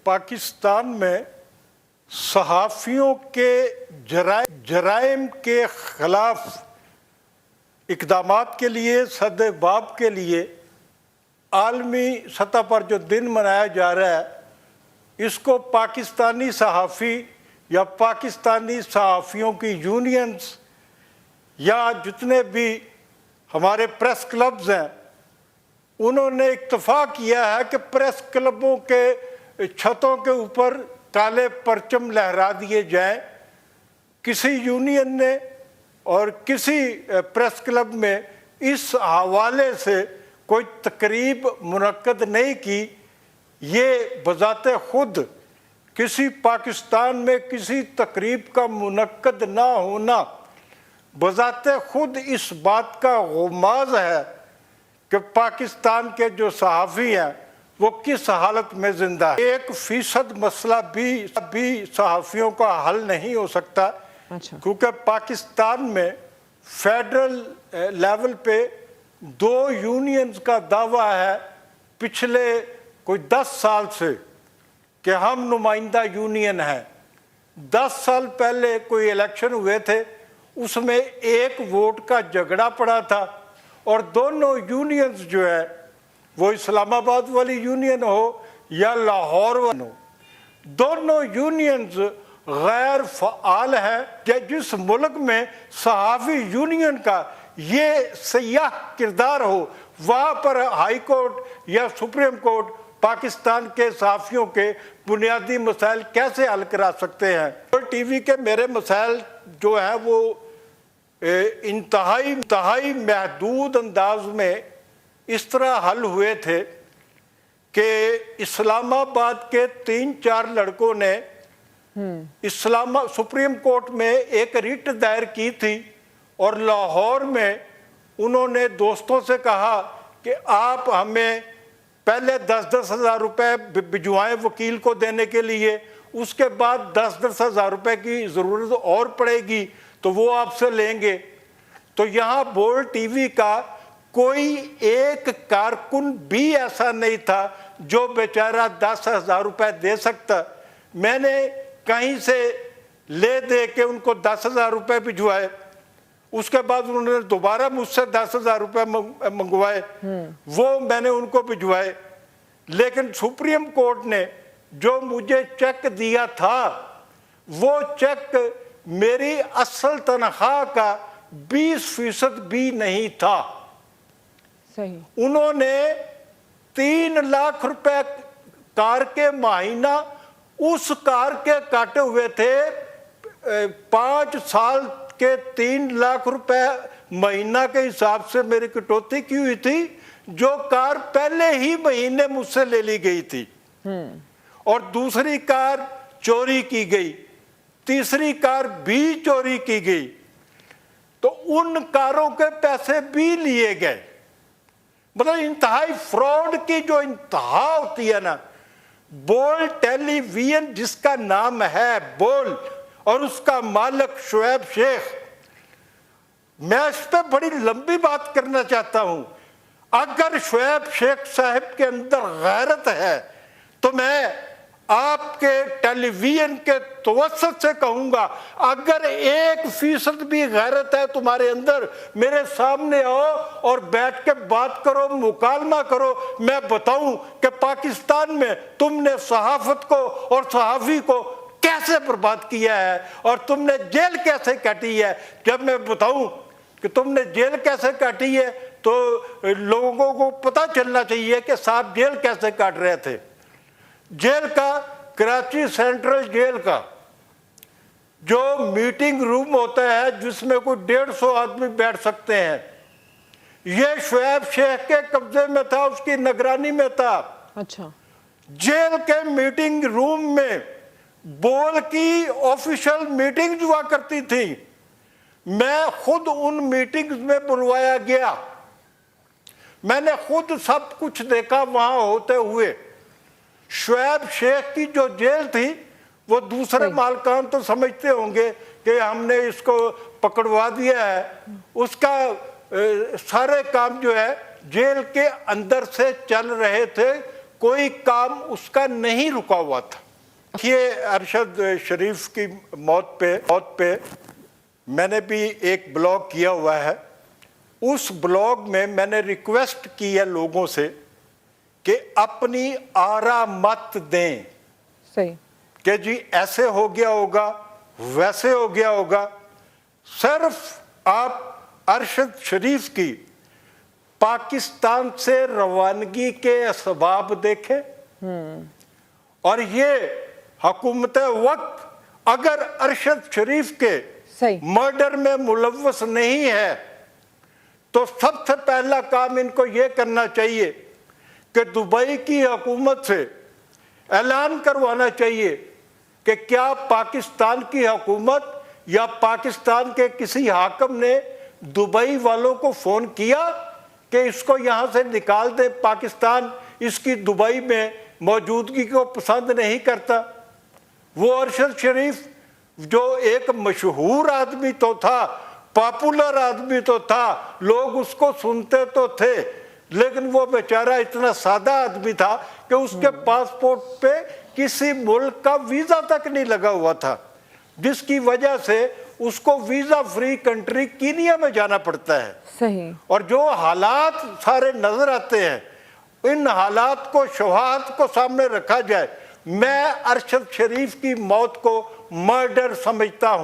पाकिस्तान में सहाफ़ियों के जराइम के ख़िलाफ़ इक़दामात के लिए सद्देबाब के लिए आलमी सतह पर जो दिन मनाया जा रहा है, इसको पाकिस्तानी सहाफ़ी या पाकिस्तानी सहाफ़ियों की यूनियंस या जितने भी हमारे प्रेस क्लब्स हैं, उन्होंने इत्तफ़ाक़ किया है कि प्रेस क्लबों के छतों के ऊपर काले परचम लहरा दिए जाएं। किसी यूनियन ने और किसी प्रेस क्लब में इस हवाले से कोई तकरीब मुनक्कद नहीं की। ये बज़ाते ख़ुद किसी पाकिस्तान में किसी तकरीब का मुनक्कद ना होना बज़ाते ख़ुद इस बात का गुमाज़ है कि पाकिस्तान के जो सहाफ़ी हैं वो किस हालत में ज़िंदा है। 1% मसला भी सहाफ़ियों का हल नहीं हो सकता। अच्छा। क्योंकि पाकिस्तान में फेडरल लेवल पे 2 यूनियंस का दावा है पिछले कोई 10 साल से कि हम नुमाइंदा यूनियन हैं। 10 साल पहले कोई इलेक्शन हुए थे, उसमें एक वोट का झगड़ा पड़ा था और दोनों यूनियंस जो है वो इस्लामाबाद वाली यूनियन हो या लाहौर वाली हो, दोनों यूनियंस गैर फ़आल है। जिस मुल्क में सहाफ़ी यूनियन का ये सयाह किरदार हो, वहाँ पर हाई कोर्ट या सुप्रीम कोर्ट पाकिस्तान के सहाफ़ियों के बुनियादी मसाइल कैसे हल करा सकते हैं। और टीवी के मेरे मसाइल जो हैं वो इंतहाई महदूद अंदाज में इस तरह हल हुए थे कि इस्लामाबाद के 3-4 लड़कों ने सुप्रीम कोर्ट में एक रिट दायर की थी और लाहौर में उन्होंने दोस्तों से कहा कि आप हमें पहले 10-10 हज़ार रुपये भिजवाएं वकील को देने के लिए, उसके बाद 10-10 हज़ार रुपये की ज़रूरत और पड़ेगी तो वो आपसे लेंगे। तो यहाँ बोल्ड टीवी का कोई एक कारकुन भी ऐसा नहीं था जो बेचारा 10 हज़ार रुपये दे सकता। मैंने कहीं से ले दे के उनको 10 हज़ार रुपये भिजवाए, उसके बाद उन्होंने दोबारा मुझसे 10 हज़ार रुपये मंगवाए, वो मैंने उनको भिजवाए। लेकिन सुप्रीम कोर्ट ने जो मुझे चेक दिया था वो चेक मेरी असल तनख्वाह का 20% भी नहीं था। सही। उन्होंने 3 लाख रुपए कार के महीना उस कार के काटे हुए थे। 5 साल के 3 लाख रुपए महीना के हिसाब से मेरी कटौती की हुई थी, जो कार पहले ही महीने मुझसे ले ली गई थी। और दूसरी कार चोरी की गई, तीसरी कार भी चोरी की गई, तो उन कारों के पैसे भी लिए गए। मतलब इंतहाई फ्रॉड की जो इंतहा होती है ना। बोल्ड टेलीविजन जिसका नाम है बोल्ड और उसका मालिक शुएब शेख, मैं इस पर बड़ी लंबी बात करना चाहता हूं। अगर शुएब शेख साहब के अंदर गैरत है तो मैं आपके टेलीविजन के तवस्सुत से कहूंगा, अगर 1% भी गैरत है तुम्हारे अंदर, मेरे सामने आओ और बैठ के बात करो, मुकालमा करो। मैं बताऊं कि पाकिस्तान में तुमने सहाफत को और सहाफ़ी को कैसे बर्बाद किया है और तुमने जेल कैसे काटी है। जब मैं बताऊं कि तुमने जेल कैसे काटी है तो लोगों को पता चलना चाहिए कि साहब जेल कैसे काट रहे थे। जेल का, कराची सेंट्रल जेल का जो मीटिंग रूम होता है जिसमें कोई 150 आदमी बैठ सकते हैं, ये शुएब शेख के कब्जे में था, उसकी निगरानी में था। अच्छा। जेल के मीटिंग रूम में बोल की ऑफिशियल मीटिंग हुआ करती थी। मैं खुद उन मीटिंग्स में बुलवाया गया, मैंने खुद सब कुछ देखा वहां होते हुए। शुएब शेख की जो जेल थी वो दूसरे मालकान तो समझते होंगे कि हमने इसको पकड़वा दिया है, उसका सारे काम जो है जेल के अंदर से चल रहे थे, कोई काम उसका नहीं रुका हुआ था। ये अरशद शरीफ की मौत पे मैंने भी एक ब्लॉग किया हुआ है। उस ब्लॉग में मैंने रिक्वेस्ट की है लोगों से कि अपनी आरा मत दें सही। कि जी ऐसे हो गया होगा, वैसे हो गया होगा। सिर्फ आप अरशद शरीफ की पाकिस्तान से रवानगी के असबाब देखें, और ये हुकूमत वक्त अगर अरशद शरीफ के सही। मर्डर में मुलव्वस नहीं है तो सबसे पहला काम इनको ये करना चाहिए कि दुबई की हुकूमत से ऐलान करवाना चाहिए कि क्या पाकिस्तान की हुकूमत या पाकिस्तान के किसी हाकिम ने दुबई वालों को फ़ोन किया कि इसको यहाँ से निकाल दे, पाकिस्तान इसकी दुबई में मौजूदगी को पसंद नहीं करता। वो अरशद शरीफ जो एक मशहूर आदमी तो था, पॉपुलर आदमी तो था, लोग उसको सुनते तो थे, लेकिन वो बेचारा इतना सादा आदमी था कि उसके पासपोर्ट पे किसी मुल्क का वीज़ा तक नहीं लगा हुआ था, जिसकी वजह से उसको वीज़ा फ्री कंट्री कीनिया में जाना पड़ता है। सही। और जो हालात सारे नजर आते हैं, इन हालात को, शवाहद को सामने रखा जाए। मैं अरशद शरीफ की मौत को मर्डर समझता हूँ।